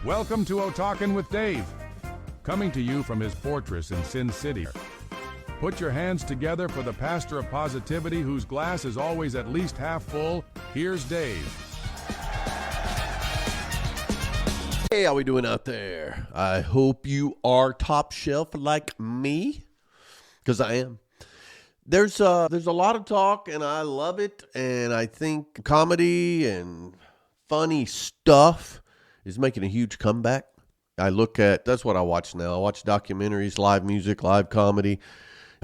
Welcome to O'Talkin' with Dave, coming to you from his fortress in Sin City. Put your hands together for the pastor of positivity whose glass is always at least half full. Here's Dave. Hey, how we doing out there? I hope you are top shelf like me, because I am. There's a lot of talk, and I love it, and I think comedy and funny stuff is making a huge comeback. That's what I watch now. I watch documentaries, live music, live comedy,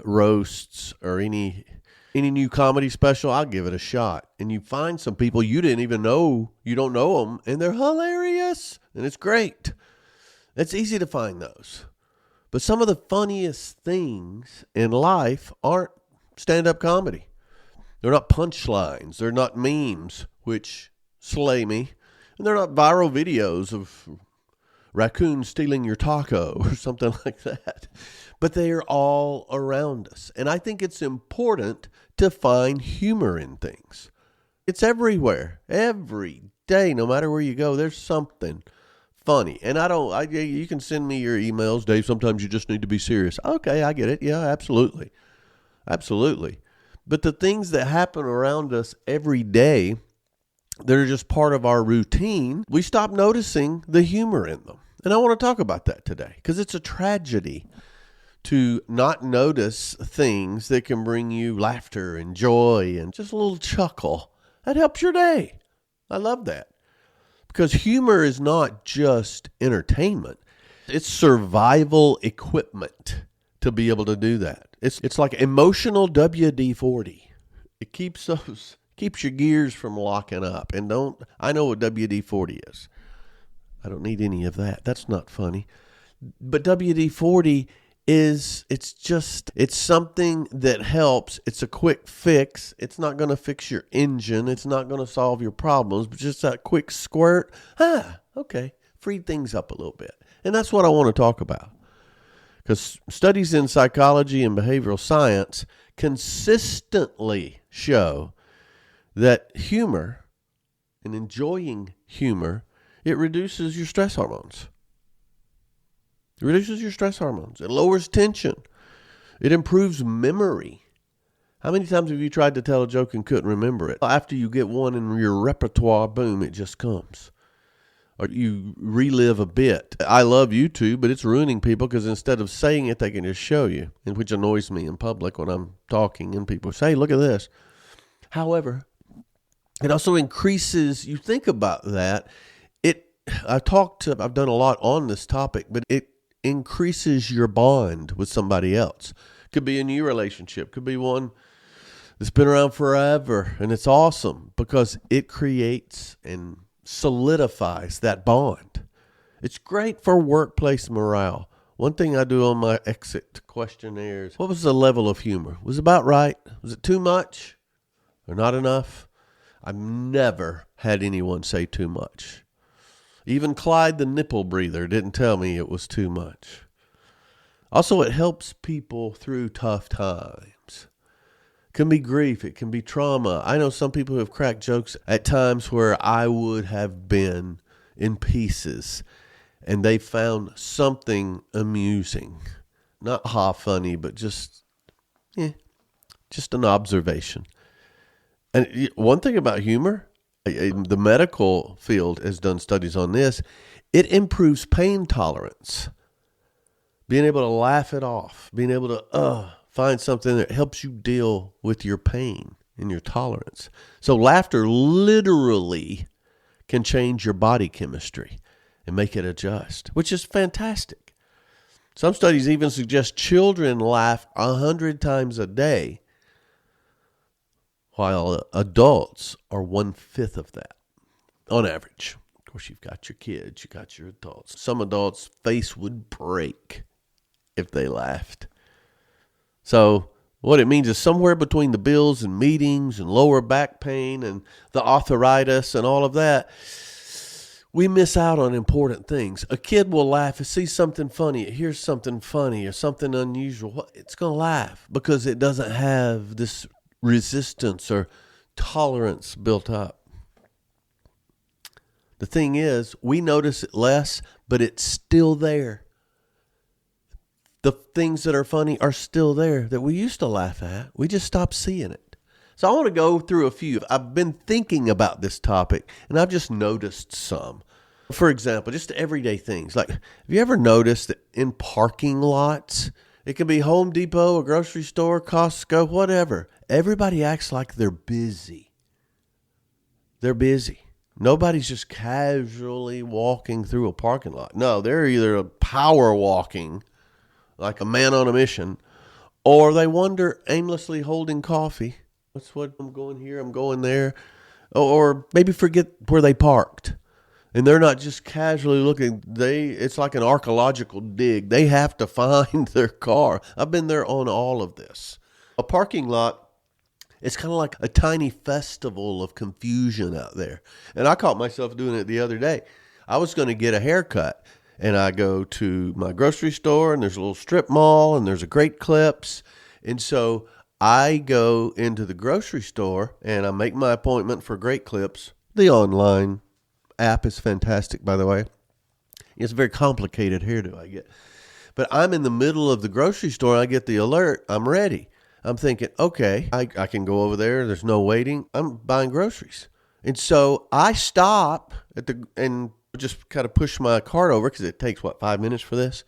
roasts, or any new comedy special. I'll give it a shot. And you find some people you didn't even know, you don't know them, and they're hilarious, and it's great. It's easy to find those. But some of the funniest things in life aren't stand-up comedy. They're not punchlines. They're not memes, which slay me. And they're not viral videos of raccoons stealing your taco or something like that. But they are all around us. And I think it's important to find humor in things. It's everywhere. Every day, no matter where you go, there's something funny. And you can send me your emails, Dave, sometimes you just need to be serious. Okay, I get it. Yeah, absolutely. Absolutely. But the things that happen around us every day that are just part of our routine, we stop noticing the humor in them. And I want to talk about that today because it's a tragedy to not notice things that can bring you laughter and joy and just a little chuckle. That helps your day. I love that. Because humor is not just entertainment. It's survival equipment to be able to do that. It's like emotional WD-40. It keeps your gears from locking up. And I know what WD-40 is. I don't need any of that. That's not funny. But WD-40 it's something that helps. It's a quick fix. It's not going to fix your engine. It's not going to solve your problems, but just that quick squirt. Okay. Freed things up a little bit. And that's what I want to talk about. Because studies in psychology and behavioral science consistently show that humor and enjoying humor, it reduces your stress hormones. It reduces your stress hormones. It lowers tension. It improves memory. How many times have you tried to tell a joke and couldn't remember it? After you get one in your repertoire, boom, it just comes. Or you relive a bit. I love YouTube, but it's ruining people because instead of saying it, they can just show you, and which annoys me in public when I'm talking and people say, hey, look at this. However, it also increases, you think about that, I've done a lot on this topic, but it increases your bond with somebody else. Could be a new relationship, could be one that's been around forever, and it's awesome because it creates and solidifies that bond. It's great for workplace morale. One thing I do on my exit questionnaires, what was the level of humor? Was it about right? Was it too much or not enough? I've never had anyone say too much. Even Clyde the nipple breather didn't tell me it was too much. Also, it helps people through tough times. It can be grief. It can be trauma. I know some people who have cracked jokes at times where I would have been in pieces, and they found something amusing. Not funny, but just an observation. And one thing about humor, the medical field has done studies on this. It improves pain tolerance. Being able to laugh it off. Being able to find something that helps you deal with your pain and your tolerance. So laughter literally can change your body chemistry and make it adjust, which is fantastic. Some studies even suggest children laugh 100 times a day, while adults are 1/5 of that on average. Of course, you've got your kids, you got your adults. Some adults' face would break if they laughed. So what it means is somewhere between the bills and meetings and lower back pain and the arthritis and all of that, we miss out on important things. A kid will laugh, it sees something funny, it hears something funny or something unusual. It's going to laugh because it doesn't have this resistance or tolerance built up. The The thing is, we notice it less, but it's still there. The things that are funny are still there that we used to laugh at. We just stopped seeing it. So I want to go through a few. I've been thinking about this topic, and I've just noticed some. For example, just everyday things. Like, have you ever noticed that in parking lots, it could be Home Depot, a grocery store, Costco, whatever, everybody acts like they're busy. They're busy. Nobody's just casually walking through a parking lot. No, they're either power walking like a man on a mission, or they wander aimlessly holding coffee. What's what? I'm going here, I'm going there. Or maybe forget where they parked. And they're not just casually looking. It's like an archaeological dig. They have to find their car. I've been there on all of this. A parking lot, it's kind of like a tiny festival of confusion out there. And I caught myself doing it the other day. I was going to get a haircut. And I go to my grocery store, and there's a little strip mall, and there's a Great Clips. And so I go into the grocery store, and I make my appointment for Great Clips. The online app is fantastic, by the way. It's a very complicated hairdo I get. But I'm in the middle of the grocery store, and I get the alert. I'm ready. I'm thinking, okay, I can go over there. There's no waiting. I'm buying groceries. And so I stop and just kind of push my cart over because it takes, 5 minutes for this?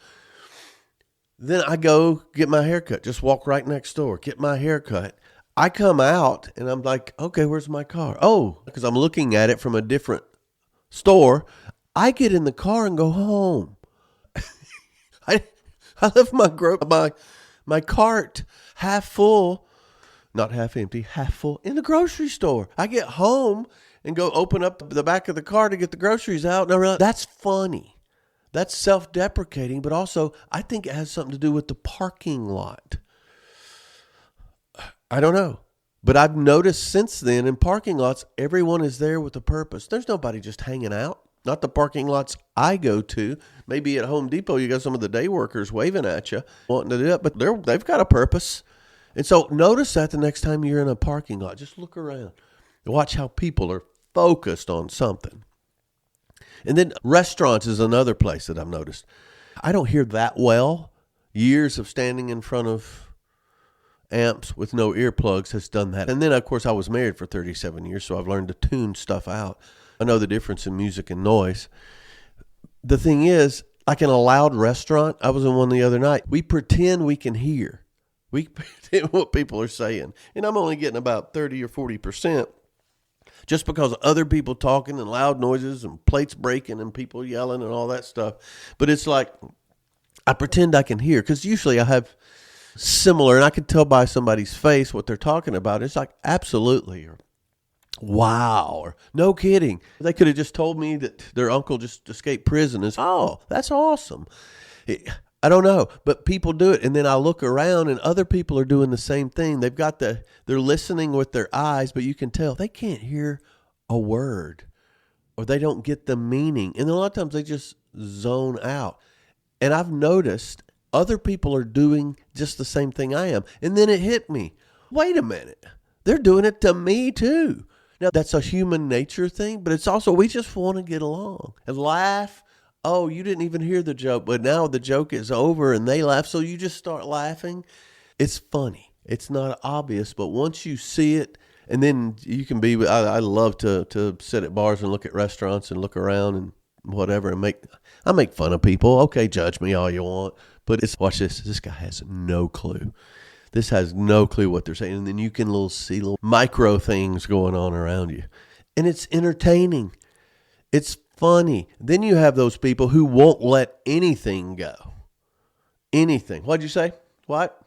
Then I go get my haircut. Just walk right next door, get my haircut. I come out and I'm like, okay, where's my car? Oh, because I'm looking at it from a different store. I get in the car and go home. I left my cart half full, not half empty, half full in the grocery store. I get home and go open up the back of the car to get the groceries out. And I realize that's funny. That's self-deprecating, but also I think it has something to do with the parking lot. I don't know. But I've noticed since then in parking lots, everyone is there with a purpose. There's nobody just hanging out. Not the parking lots I go to. Maybe at Home Depot, you got some of the day workers waving at you, wanting to do it, but they've got a purpose. And so notice that the next time you're in a parking lot, just look around. Watch how people are focused on something. And then restaurants is another place that I've noticed. I don't hear that well. Years of standing in front of amps with no earplugs has done that. And then, of course, I was married for 37 years, so I've learned to tune stuff out. I know the difference in music and noise. The thing is, like in a loud restaurant, I was in one the other night. We pretend we can hear. We pretend what people are saying. And I'm only getting about 30 or 40%. Just because of other people talking and loud noises and plates breaking and people yelling and all that stuff. But it's like, I pretend I can hear because usually I have similar, and I can tell by somebody's face what they're talking about. It's like, absolutely, or wow, or no kidding. They could have just told me that their uncle just escaped prison. It's, oh, that's awesome. I don't know, but people do it. And then I look around and other people are doing the same thing. They're listening with their eyes, but you can tell they can't hear a word or they don't get the meaning. And a lot of times they just zone out. And I've noticed other people are doing just the same thing I am. And then it hit me. Wait a minute. They're doing it to me too. Now that's a human nature thing, but it's also, we just want to get along and laugh. Oh, you didn't even hear the joke, but now the joke is over and they laugh. So you just start laughing. It's funny. It's not obvious, but once you see it, and then you can be, I love to sit at bars and look at restaurants and look around and whatever and I make fun of people. Okay, judge me all you want, but watch this. This guy has no clue. This has no clue what they're saying. And then you can see little micro things going on around you. And it's entertaining. It's funny. Then you have those people who won't let anything go. Anything. What'd you say? What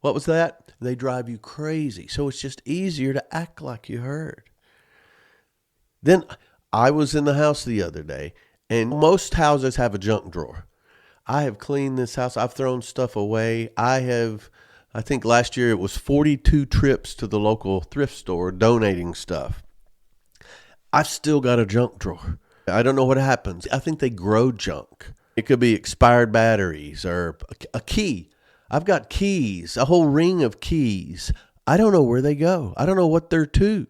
was that? They drive you crazy. So it's just easier to act like you heard. Then I was in the house the other day, and most houses have a junk drawer. I have cleaned this house. I've thrown stuff away. I think last year it was 42 trips to the local thrift store donating stuff. I've still got a junk drawer. I don't know what happens. I think they grow junk. It could be expired batteries or a key. I've got keys, a whole ring of keys. I don't know where they go. I don't know what they're to.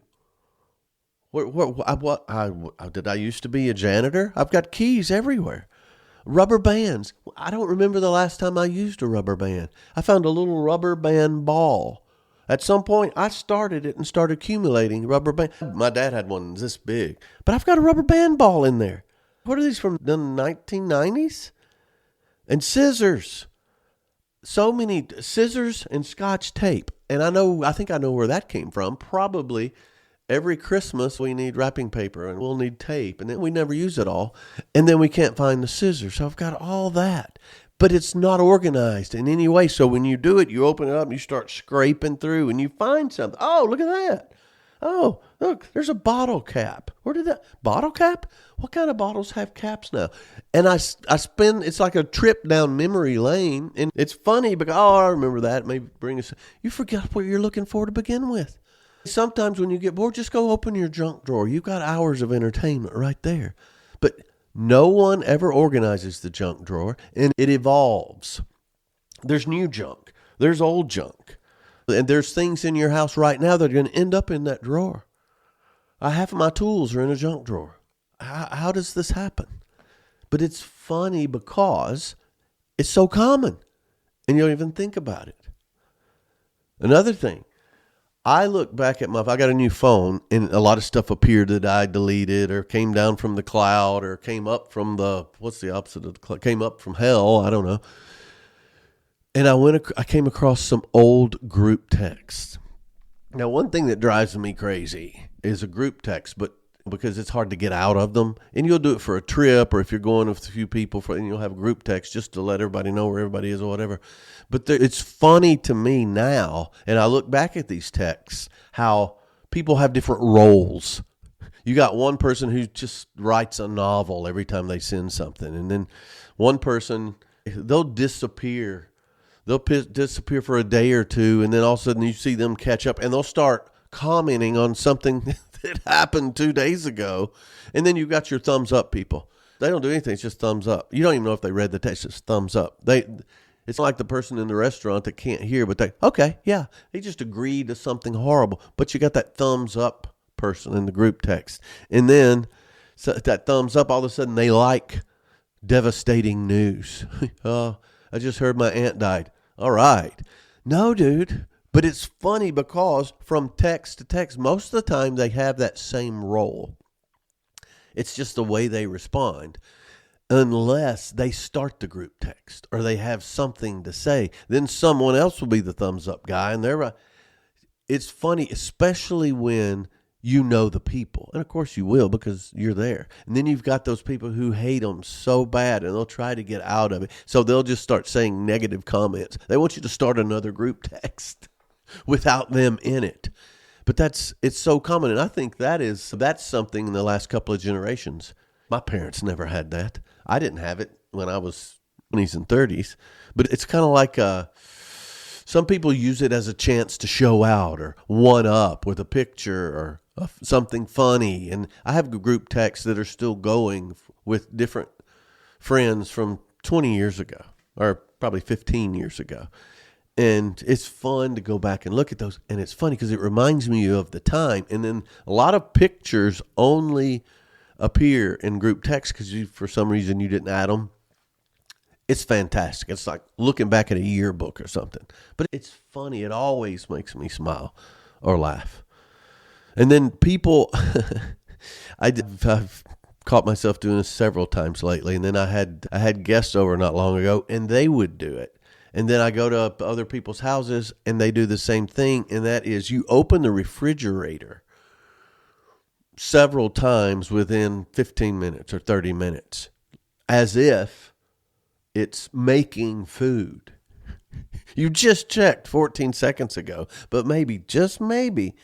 Did I used to be a janitor? I've got keys everywhere. Rubber bands. I don't remember the last time I used a rubber band. I found a little rubber band ball. At some point, I started it and started accumulating rubber band. My dad had one this big, but I've got a rubber band ball in there. What are these from the 1990s? And scissors. So many scissors and Scotch tape. And I think I know where that came from. Probably every Christmas we need wrapping paper and we'll need tape. And then we never use it all. And then we can't find the scissors. So I've got all that. But it's not organized in any way. So when you do it, you open it up and you start scraping through and you find something. Oh, look at that. Oh, look, there's a bottle cap. Where did that bottle cap? What kind of bottles have caps now? And I spend, it's like a trip down memory lane. And it's funny because, I remember that. Maybe bring us, you forget what you're looking for to begin with. Sometimes when you get bored, just go open your junk drawer. You've got hours of entertainment right there. But no one ever organizes the junk drawer, and it evolves. There's new junk. There's old junk. And there's things in your house right now that are going to end up in that drawer. Half of my tools are in a junk drawer. How does this happen? But it's funny because it's so common, and you don't even think about it. Another thing, I look back at I got a new phone, and a lot of stuff appeared that I deleted or came down from the cloud or came up from what's the opposite of the cloud? Came up from hell, I don't know. And I came across some old group texts. Now, one thing that drives me crazy is a group text, but because it's hard to get out of them. And you'll do it for a trip, or if you're going with a few people, and you'll have a group text just to let everybody know where everybody is or whatever. But it's funny to me now, and I look back at these texts, how people have different roles. You got one person who just writes a novel every time they send something. And then one person, they'll disappear. They'll disappear for a day or two, and then all of a sudden you see them catch up, and they'll start commenting on something that happened 2 days ago. And then you've got your thumbs up people. They don't do anything. It's just thumbs up. You don't even know if they read the text. It's thumbs up. It's like the person in the restaurant that can't hear, but okay, yeah, they just agreed to something horrible. But you got that thumbs up person in the group text. And then that thumbs up, all of a sudden they like devastating news. I just heard my aunt died. All right. No, dude. But it's funny because from text to text, most of the time they have that same role. It's just the way they respond. Unless they start the group text or they have something to say, then someone else will be the thumbs up guy. And it's funny, especially when you know the people. And of course you will, because you're there. And then you've got those people who hate them so bad, and they'll try to get out of it. So they'll just start saying negative comments. They want you to start another group text without them in it. But it's so common. And I think that's something in the last couple of generations. My parents never had that. I didn't have it when I was 20s and 30s. But it's kind of like some people use it as a chance to show out or one up with a picture or something funny. And I have group texts that are still going with different friends from 20 years ago, or probably 15 years ago. And it's fun to go back and look at those. And it's funny because it reminds me of the time. And then a lot of pictures only appear in group text because for some reason you didn't add them. It's fantastic. It's like looking back at a yearbook or something. But it's funny. It always makes me smile or laugh. And then people, I've caught myself doing this several times lately. And then I had guests over not long ago, and they would do it. And then I go to other people's houses, and they do the same thing. And that is, you open the refrigerator several times within 15 minutes or 30 minutes, as if it's making food. You just checked 14 seconds ago, but maybe, just maybe,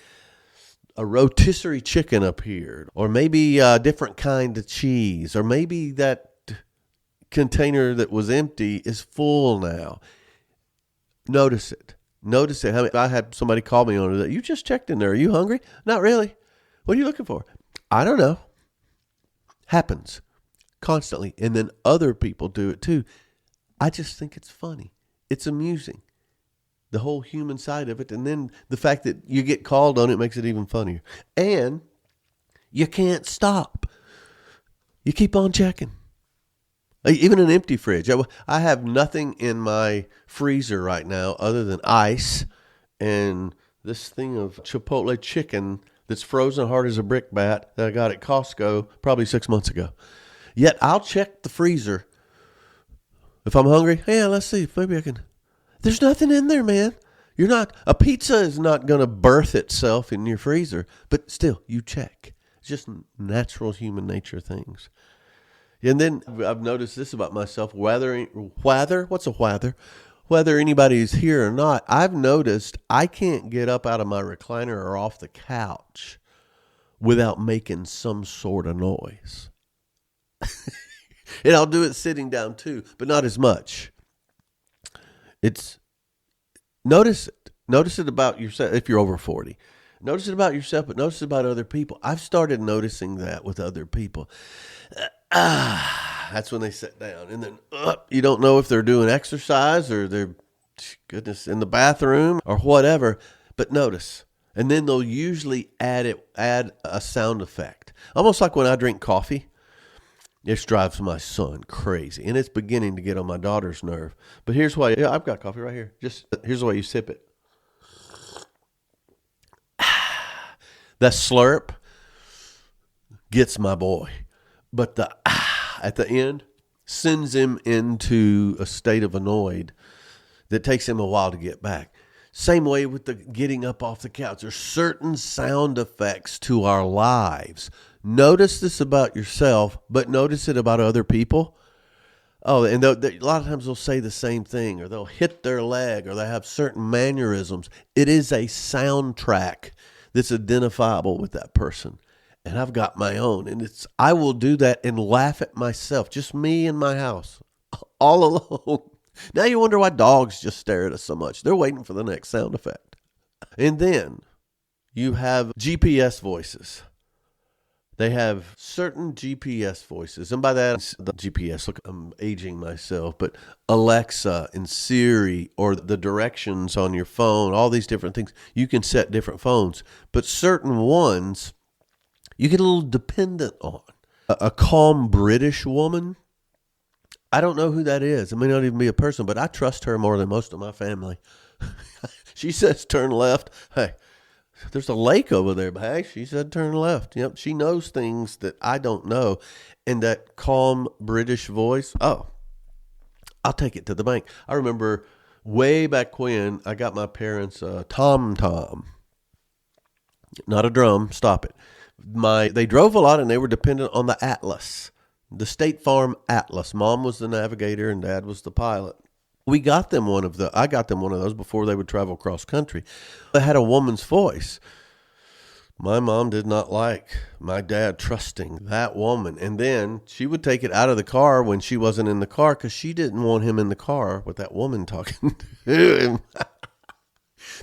a rotisserie chicken appeared, or maybe a different kind of cheese, or maybe that container that was empty is full now. Notice it. I had somebody call me on it. You just checked in there. Are you hungry? Not really. What are you looking for? I don't know. Happens constantly. And then other people do it too. I just think it's funny. It's amusing. The whole human side of it. And then the fact that you get called on it makes it even funnier. And You can't stop. You keep on checking. Even an empty fridge. I have nothing in my freezer right now other than ice and this thing of Chipotle chicken that's frozen hard as a brick bat that I got at Costco probably 6 months ago. Yet I'll check the freezer. If I'm hungry, yeah, let's see. Maybe I can. There's nothing in there, man. A pizza is not going to birth itself in your freezer, but still, you check. It's just natural human nature things. And then I've noticed this about myself, whether anybody's here or not, I've noticed I can't get up out of my recliner or off the couch without making some sort of noise. And I'll do it sitting down too, but not as much. Notice it about yourself if you're over 40. Notice it about yourself, but notice it about other people. I've started noticing that with other people. That's when they sit down. And then you don't know if they're doing exercise or they're, goodness, in the bathroom or whatever. But notice. And then they'll usually add a sound effect. Almost like when I drink coffee. This drives my son crazy. And it's beginning to get on my daughter's nerve. But here's why. Yeah, I've got coffee right here. Here's the way you sip it. That slurp gets my boy. But the at the end sends him into a state of annoyed that takes him a while to get back. Same way with the getting up off the couch. There's certain sound effects to our lives. Notice this about yourself, but notice it about other people. Oh, and a lot of times they'll say the same thing, or they'll hit their leg, or they have certain mannerisms. It is a soundtrack that's identifiable with that person. And I've got my own. And I will do that and laugh at myself. Just me in my house. All alone. Now you wonder why dogs just stare at us so much. They're waiting for the next sound effect. And then you have GPS voices. They have certain GPS voices. And by that, the GPS, look, I'm aging myself. But Alexa and Siri or the directions on your phone, all these different things. You can set different phones. But certain ones you get a little dependent on. A calm British woman, I don't know who that is. It may not even be a person, but I trust her more than most of my family. She says turn left. Hey, there's a lake over there, but hey, she said turn left. Yep, she knows things that I don't know. And that calm British voice, oh, I'll take it to the bank. I remember way back when I got my parents a tom-tom. Not a drum, stop it. They drove a lot and they were dependent on the Atlas, the State Farm Atlas. Mom was the navigator and Dad was the pilot. I got them one of those before they would travel cross country. They had a woman's voice. My mom did not like my dad trusting that woman. And then she would take it out of the car when she wasn't in the car because she didn't want him in the car with that woman talking to him.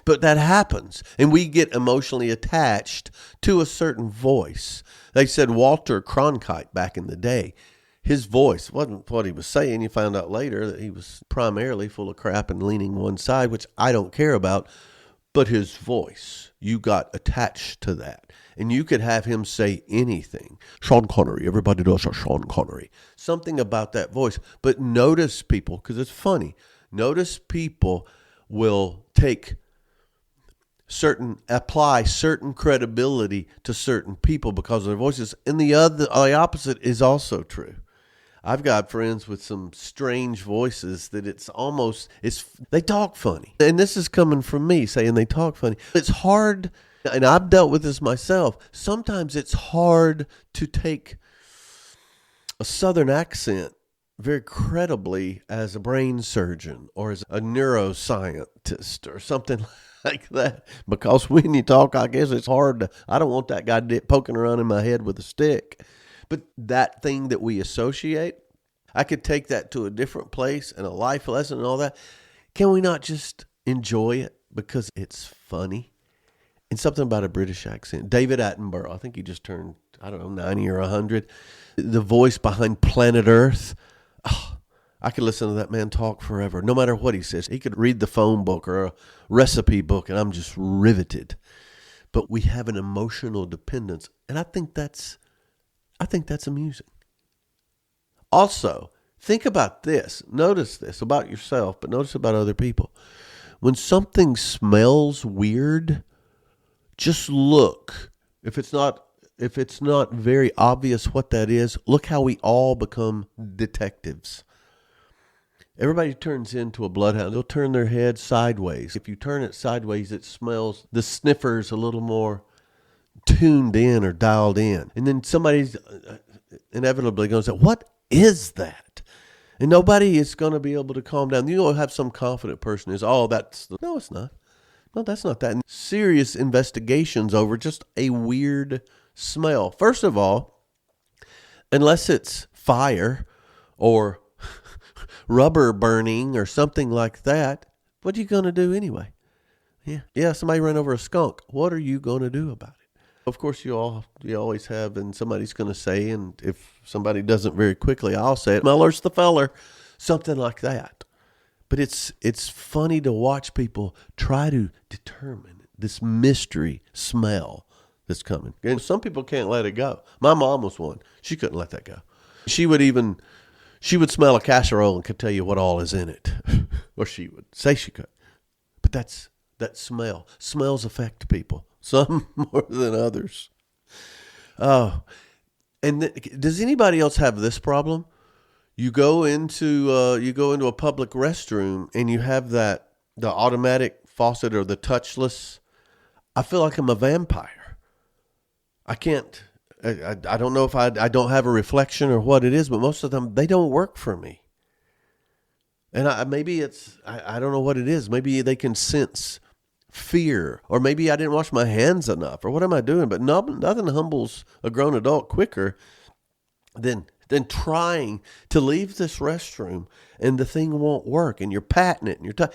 But that happens, and we get emotionally attached to a certain voice. They said Walter Cronkite back in the day, his voice wasn't what he was saying. You found out later that he was primarily full of crap and leaning one side, which I don't care about. But his voice, you got attached to that. And you could have him say anything. Sean Connery, everybody does a Sean Connery. Something about that voice. But notice people, because it's funny, notice people will apply certain credibility to certain people because of their voices. And the opposite is also true. I've got friends with some strange voices that they talk funny. And this is coming from me saying they talk funny. It's hard, and I've dealt with this myself. Sometimes it's hard to take a Southern accent very credibly as a brain surgeon or as a neuroscientist or something like that. Because when you talk, I guess it's hard I don't want that guy poking around in my head with a stick. But that thing that we associate, I could take that to a different place and a life lesson and all that. Can we not just enjoy it because it's funny? And something about a British accent. David Attenborough, I think he just turned, 90 or 100. The voice behind Planet Earth. Oh, I could listen to that man talk forever. No matter what he says. He could read the phone book or a recipe book and I'm just riveted. but we have an emotional dependence. And I think that's amusing. Also, think about this. Notice this about yourself, but notice about other people. When something smells weird, just look. If it's not very obvious what that is, look how we all become detectives. Everybody turns into a bloodhound. They'll turn their head sideways. If you turn it sideways, it smells, the sniffer's a little more tuned in or dialed in. And then somebody's inevitably going to say, what is that? And nobody is going to be able to calm down. You'll have some confident person who's, no, it's not. No, that's not that. And serious investigations over just a weird smell. First of all, unless it's fire or rubber burning or something like that, what are you going to do anyway? Yeah, somebody ran over a skunk. What are you going to do about it? Of course, you always have, and somebody's going to say, and if somebody doesn't very quickly, I'll say it, Meller's the feller, something like that. But it's funny to watch people try to determine this mystery smell that's coming. And some people can't let it go. My mom was one. She couldn't let that go. She would smell a casserole and could tell you what all is in it. Or she would say she could. But that smell. Smells affect people. Some more than others. Oh. And does anybody else have this problem? You go into a public restroom and you have the automatic faucet or the touchless. I feel like I'm a vampire. I can't. I don't know if I don't have a reflection or what it is, but most of them, they don't work for me. And I don't know what it is. Maybe they can sense fear, or maybe I didn't wash my hands enough, or what am I doing? But nothing humbles a grown adult quicker than trying to leave this restroom and the thing won't work, and you're patting it, and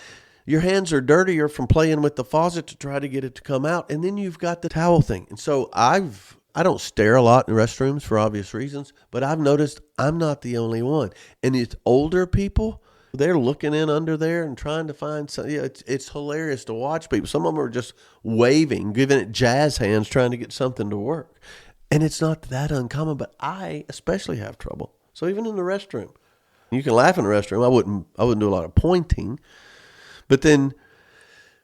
your hands are dirtier from playing with the faucet to try to get it to come out, and then you've got the towel thing. And so I don't stare a lot in restrooms for obvious reasons, but I've noticed I'm not the only one. And it's older people, they're looking in under there and trying to find something. Yeah, it's hilarious to watch people. Some of them are just waving, giving it jazz hands, trying to get something to work. And it's not that uncommon, but I especially have trouble. So even in the restroom, you can laugh in the restroom. I wouldn't do a lot of pointing. But then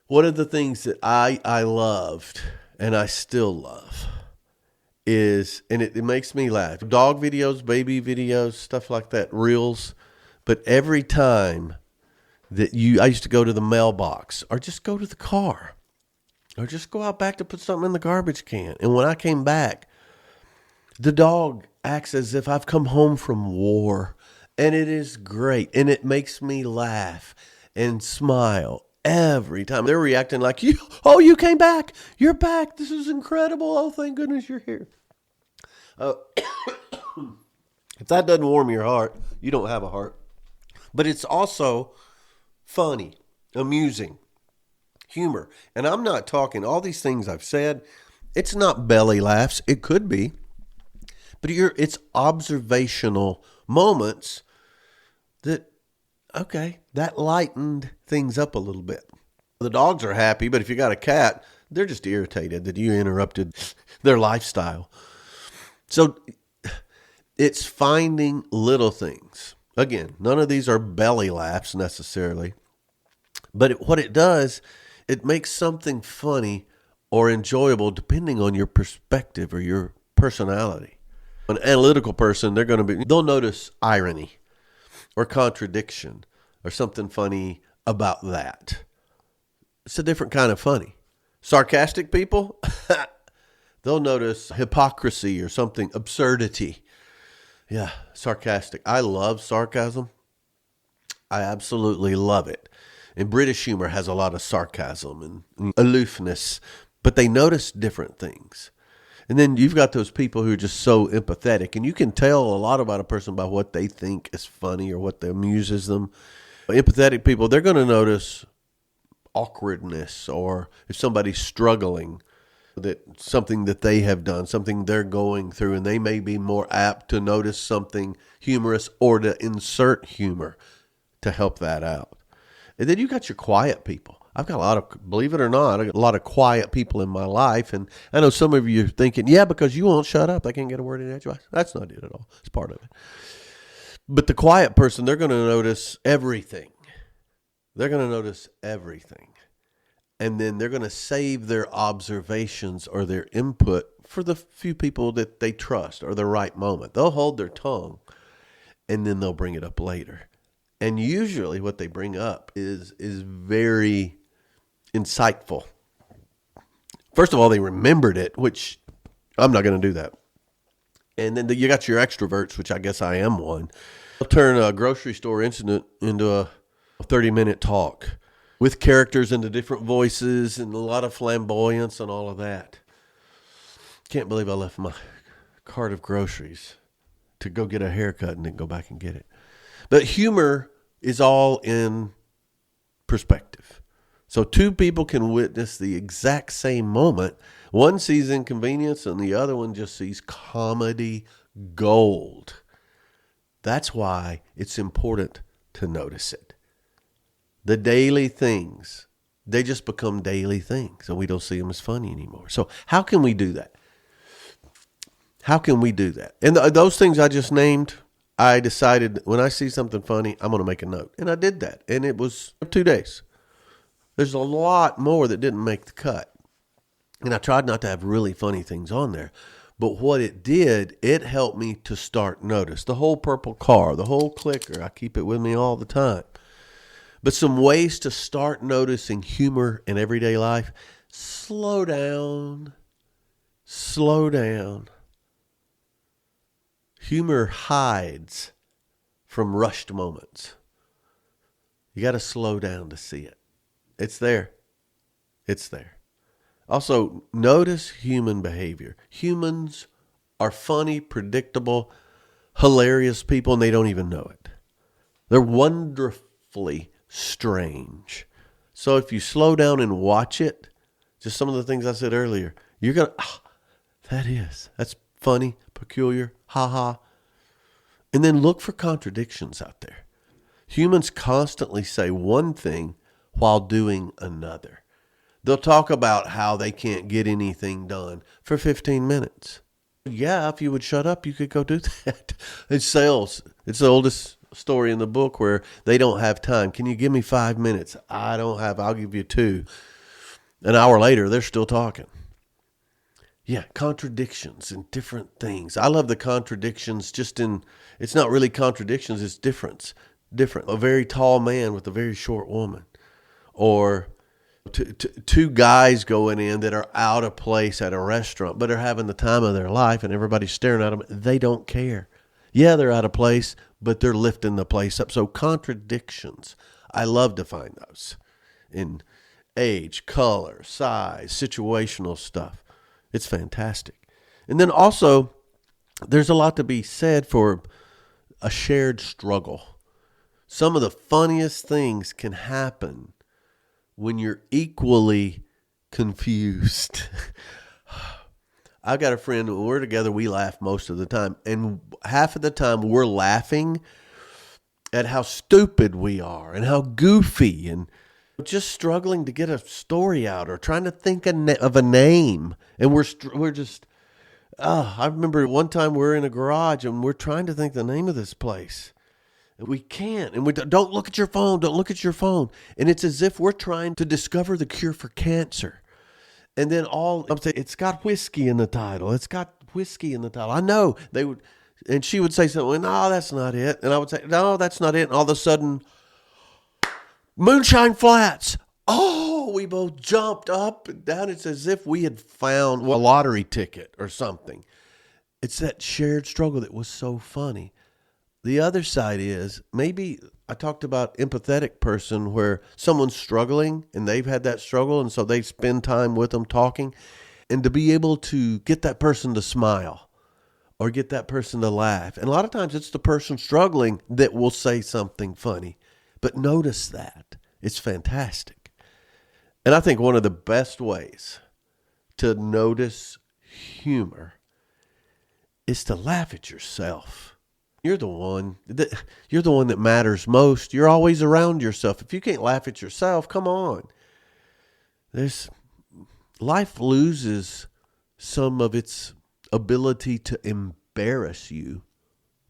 one of the things that I loved and I still love is, and it makes me laugh, dog videos, baby videos, stuff like that, reels. But every time that I used to go to the mailbox or just go to the car or just go out back to put something in the garbage can. And when I came back, the dog acts as if I've come home from war, and it is great. And it makes me laugh and smile every time. They're reacting like, you came back. You're back. This is incredible. Oh, thank goodness you're here. If that doesn't warm your heart, you don't have a heart. But it's also funny, amusing, humor. And I'm not talking all these things I've said. It's not belly laughs. It could be. But it's observational moments that lightened things up a little bit. The dogs are happy, but if you got a cat, they're just irritated that you interrupted their lifestyle. So it's finding little things. Again, none of these are belly laughs necessarily. But what it does, it makes something funny or enjoyable depending on your perspective or your personality. An analytical person, they'll notice irony or contradiction or something funny about that. It's a different kind of funny. Sarcastic people, they'll notice hypocrisy or something, absurdity. Yeah, sarcastic. I love sarcasm. I absolutely love it. And British humor has a lot of sarcasm and aloofness, but they notice different things. And then you've got those people who are just so empathetic, and you can tell a lot about a person by what they think is funny or what amuses them. Empathetic people, they're going to notice awkwardness, or if somebody's struggling, that something that they have done, something they're going through, and they may be more apt to notice something humorous or to insert humor to help that out. And then you got your quiet people. I've got a lot of, believe it or not, I got a lot of quiet people in my life. And I know some of you are thinking, yeah, because you won't shut up. They can't get a word in edgewise. That's not it at all. It's part of it. But the quiet person, they're going to notice everything. They're going to notice everything. And then they're going to save their observations or their input for the few people that they trust or the right moment. They'll hold their tongue and then they'll bring it up later. And usually what they bring up is very insightful. First of all, they remembered it, which I'm not going to do that. And then you got your extroverts, which I guess I am one. They'll turn a grocery store incident into a 30-minute talk with characters and the different voices and a lot of flamboyance and all of that. Can't believe I left my cart of groceries to go get a haircut and then go back and get it. But humor is all in perspective. So two people can witness the exact same moment. One sees inconvenience and the other one just sees comedy gold. That's why it's important to notice it. The daily things, they just become daily things and we don't see them as funny anymore. So how can we do that? How can we do that? And those things I just named, I decided when I see something funny, I'm going to make a note. And I did that. And it was 2 days. There's a lot more that didn't make the cut. And I tried not to have really funny things on there. But what it did, it helped me to start notice. The whole purple car, the whole clicker, I keep it with me all the time. But some ways to start noticing humor in everyday life. Slow down. Slow down. Humor hides from rushed moments. You got to slow down to see it. It's there. It's there. Also, notice human behavior. Humans are funny, predictable, hilarious people, and they don't even know it. They're wonderfully strange. So if you slow down and watch it, just some of the things I said earlier, you're going to, that's funny, peculiar, ha. And then look for contradictions out there. Humans constantly say one thing while doing another. They'll talk about how they can't get anything done for 15 minutes. Yeah, if you would shut up, you could go do that. It's sales. It's the oldest story in the book where they don't have time. Can you give me 5 minutes? I'll give you 2. An hour later, they're still talking. Yeah, contradictions and different things. I love the contradictions it's not really contradictions, it's difference. Different. A very tall man with a very short woman. Or two guys going in that are out of place at a restaurant, but are having the time of their life and everybody's staring at them. They don't care. Yeah, they're out of place, but they're lifting the place up. So contradictions, I love to find those in age, color, size, situational stuff. It's fantastic. And then also, there's a lot to be said for a shared struggle. Some of the funniest things can happen when you're equally confused. I've got a friend, when we're together, we laugh most of the time. And half of the time we're laughing at how stupid we are and how goofy and just struggling to get a story out or trying to think of a name. And we're just, I remember one time we're in a garage and we're trying to think the name of this place. And we can't. And we don't look at your phone. Don't look at your phone. And it's as if we're trying to discover the cure for cancer. And then I'm saying, it's got whiskey in the title. It's got whiskey in the title. I know they would. And she would say something, no, that's not it. And I would say, no, that's not it. And all of a sudden, Moonshine Flats. Oh, we both jumped up and down. It's as if we had found a lottery ticket or something. It's that shared struggle that was so funny. The other side is maybe I talked about empathetic person where someone's struggling and they've had that struggle. And so they spend time with them talking, and to be able to get that person to smile or get that person to laugh. And a lot of times it's the person struggling that will say something funny, but notice that. It's fantastic. And I think one of the best ways to notice humor is to laugh at yourself. You're the one that matters most. You're always around yourself. If you can't laugh at yourself, come on. There's life loses some of its ability to embarrass you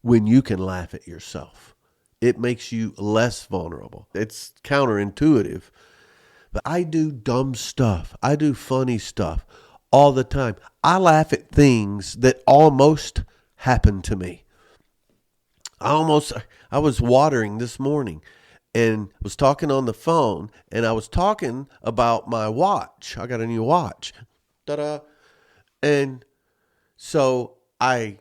when you can laugh at yourself. It makes you less vulnerable. It's counterintuitive, but I do dumb stuff. I do funny stuff all the time. I laugh at things that almost happen to me. I was watering this morning and was talking on the phone, and I was talking about my watch. I got a new watch. Ta-da. And so I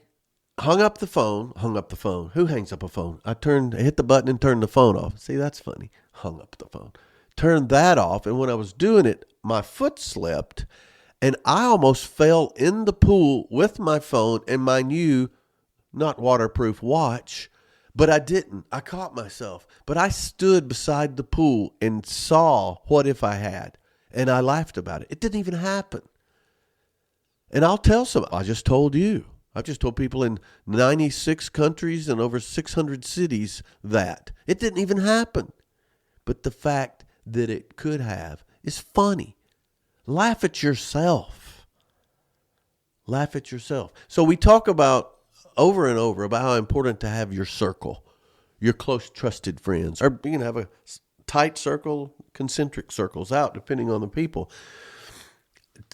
hung up the phone. Who hangs up a phone? I hit the button and turned the phone off. See, that's funny. Hung up the phone. Turned that off, and when I was doing it, my foot slipped, and I almost fell in the pool with my phone and my new, not waterproof watch, but I didn't. I caught myself. But I stood beside the pool and saw what if I had, and I laughed about it. It didn't even happen. And I'll tell somebody, I just told you. I've just told people in 96 countries and over 600 cities that. It didn't even happen. But the fact that it could have is funny. Laugh at yourself. Laugh at yourself. So we talk about over and over about how important to have your circle, your close trusted friends. Or you can have a tight circle, concentric circles out, depending on the people.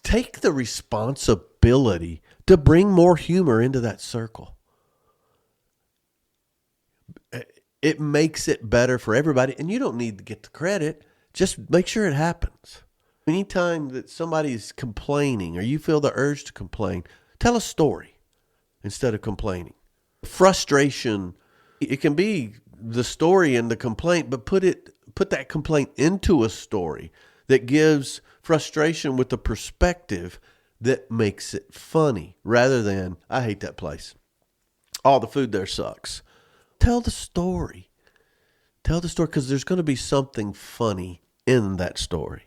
Take the responsibility to bring more humor into that circle. It makes it better for everybody, and you don't need to get the credit. Just make sure it happens. Anytime that somebody's complaining or you feel the urge to complain, tell a story instead of complaining. Frustration, it can be the story and the complaint, but put that complaint into a story that gives frustration with the perspective that makes it funny rather than, I hate that place. All the food there sucks. Tell the story. Tell the story because there's going to be something funny in that story.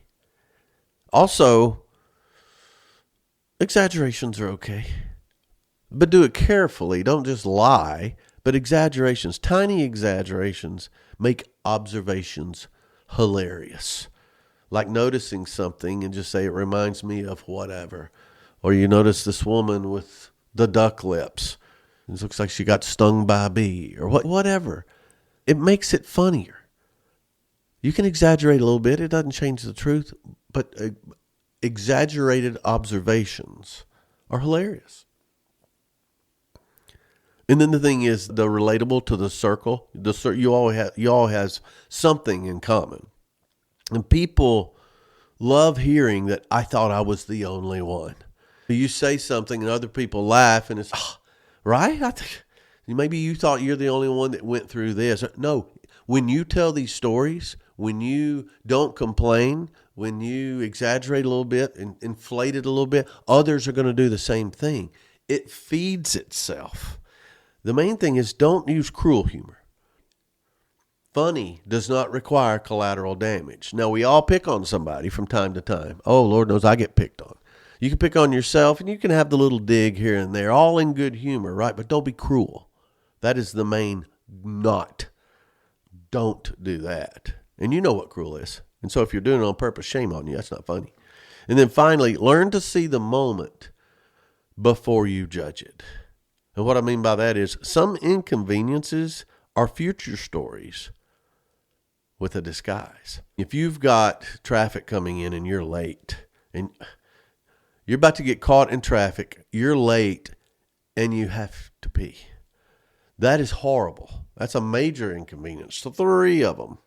Also, exaggerations are okay, but do it carefully. Don't just lie, but exaggerations, tiny exaggerations make observations hilarious. Like noticing something and just say, it reminds me of whatever. Or you notice this woman with the duck lips. It looks like she got stung by a bee or whatever. It makes it funnier. You can exaggerate a little bit. It doesn't change the truth. But exaggerated observations are hilarious. And then the thing is, the relatable to the circle. You all has something in common. And people love hearing that I thought I was the only one. You say something and other people laugh and it's, right? Maybe you thought you're the only one that went through this. No, when you tell these stories, when you don't complain, when you exaggerate a little bit and inflate it a little bit, others are going to do the same thing. It feeds itself. The main thing is don't use cruel humor. Funny does not require collateral damage. Now, we all pick on somebody from time to time. Oh, Lord knows I get picked on. You can pick on yourself, and you can have the little dig here and there, all in good humor, right? But don't be cruel. That is the main not. Don't do that. And you know what cruel is. And so if you're doing it on purpose, shame on you. That's not funny. And then finally, learn to see the moment before you judge it. And what I mean by that is some inconveniences are future stories with a disguise. If you've got traffic coming in and you're late and you're about to get caught in traffic, you're late and you have to pee. That is horrible. That's a major inconvenience. So 3 of them.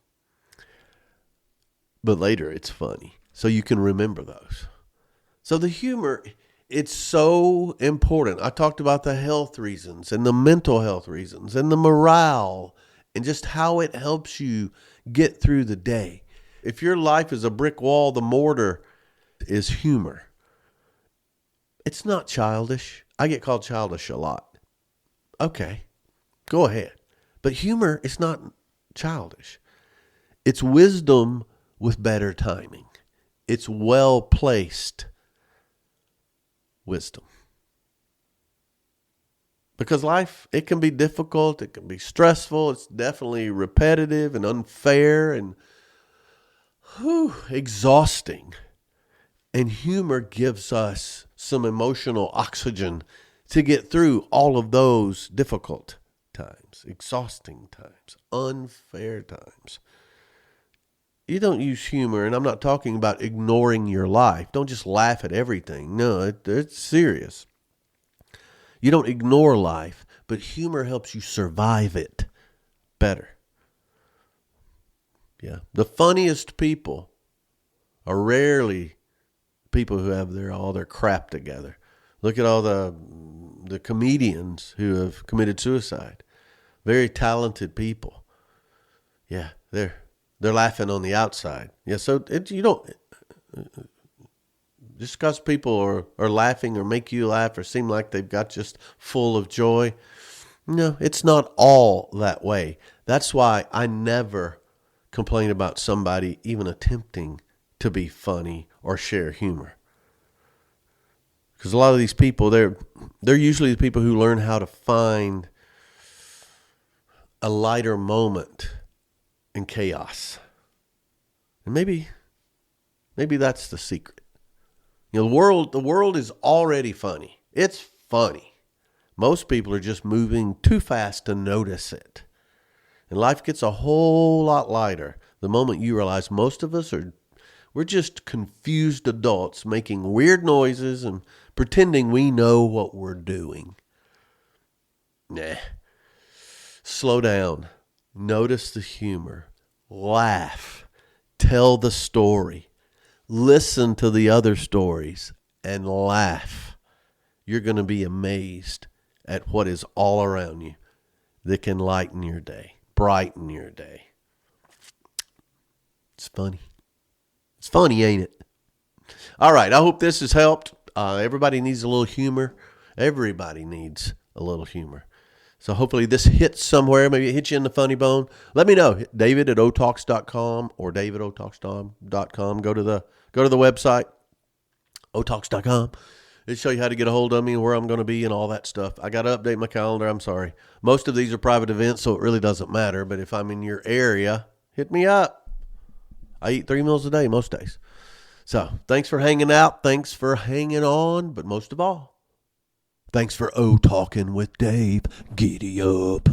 But later it's funny. So you can remember those. So the humor, it's so important. I talked about the health reasons and the mental health reasons and the morale and just how it helps you get through the day. If your life is a brick wall, the mortar is humor. It's not childish. I get called childish a lot. Okay, go ahead. But humor is not childish. It's wisdom with better timing. It's well-placed wisdom. Because life, it can be difficult, it can be stressful, it's definitely repetitive and unfair and exhausting. And humor gives us some emotional oxygen to get through all of those difficult times, exhausting times, unfair times. You don't use humor, and I'm not talking about ignoring your life. Don't just laugh at everything. No, it's serious. You don't ignore life, but humor helps you survive it better. Yeah. The funniest people are rarely people who have all their crap together. Look at all the comedians who have committed suicide. Very talented people. Yeah, they're laughing on the outside. Yeah, so you don't just because people are laughing or make you laugh or seem like they've got just full of joy. No, it's not all that way. That's why I never complain about somebody even attempting to be funny or share humor. Because a lot of these people, they're usually the people who learn how to find a lighter moment in chaos. And maybe that's the secret. You know, the world is already funny. It's funny. Most people are just moving too fast to notice it. And life gets a whole lot lighter the moment you realize most of us we're just confused adults making weird noises and pretending we know what we're doing. Nah. Slow down. Notice the humor. Laugh. Tell the story. Listen to the other stories and laugh. You're going to be amazed at what is all around you that can lighten your day, brighten your day. It's funny. It's funny, ain't it? All right, I hope this has helped. Everybody needs a little humor. Everybody needs a little humor. So hopefully this hits somewhere. Maybe it hits you in the funny bone. Let me know. David at otalks.com or davidotalks.com. Go to the website, otalks.com. It'll show you how to get a hold of me and where I'm going to be and all that stuff. I got to update my calendar. I'm sorry. Most of these are private events, so it really doesn't matter. But if I'm in your area, hit me up. I eat 3 meals a day most days. So thanks for hanging out. Thanks for hanging on. But most of all, thanks for talking with Dave. Giddy up.